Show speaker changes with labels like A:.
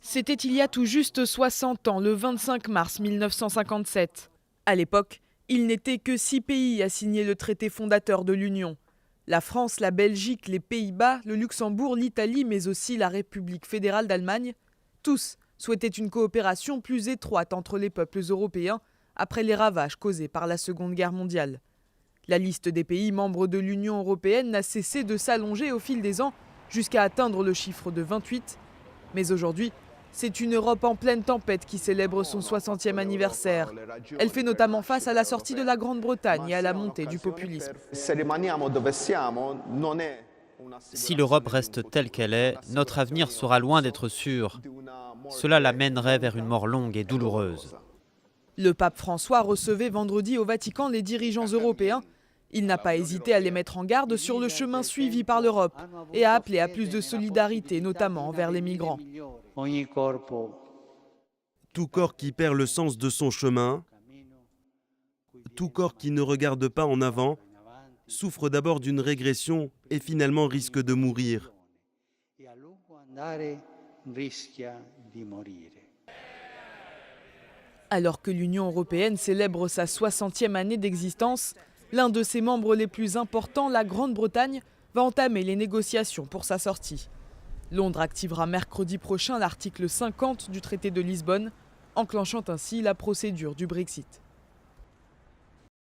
A: C'était il y a tout juste 60 ans, le 25 mars 1957. À l'époque, il n'était que 6 pays à signer le traité fondateur de l'Union. La France, la Belgique, les Pays-Bas, le Luxembourg, l'Italie, mais aussi la République fédérale d'Allemagne. Tous souhaitaient une coopération plus étroite entre les peuples européens après les ravages causés par la Seconde Guerre mondiale. La liste des pays membres de l'Union européenne n'a cessé de s'allonger au fil des ans jusqu'à atteindre le chiffre de 28. Mais aujourd'hui, c'est une Europe en pleine tempête qui célèbre son 60e anniversaire. Elle fait notamment face à la sortie de la Grande-Bretagne et à la montée du populisme.
B: Si l'Europe reste telle qu'elle est, notre avenir sera loin d'être sûr. Cela l'amènerait vers une mort longue et douloureuse.
A: Le pape François recevait vendredi au Vatican les dirigeants européens. Il n'a pas hésité à les mettre en garde sur le chemin suivi par l'Europe et a appelé à plus de solidarité, notamment envers les migrants.
C: Tout corps qui perd le sens de son chemin, tout corps qui ne regarde pas en avant, souffre d'abord d'une régression et finalement risque de mourir.
A: Alors que l'Union européenne célèbre sa 60e année d'existence, l'un de ses membres les plus importants, la Grande-Bretagne, va entamer les négociations pour sa sortie. Londres activera mercredi prochain l'article 50 du traité de Lisbonne, enclenchant ainsi la procédure du Brexit.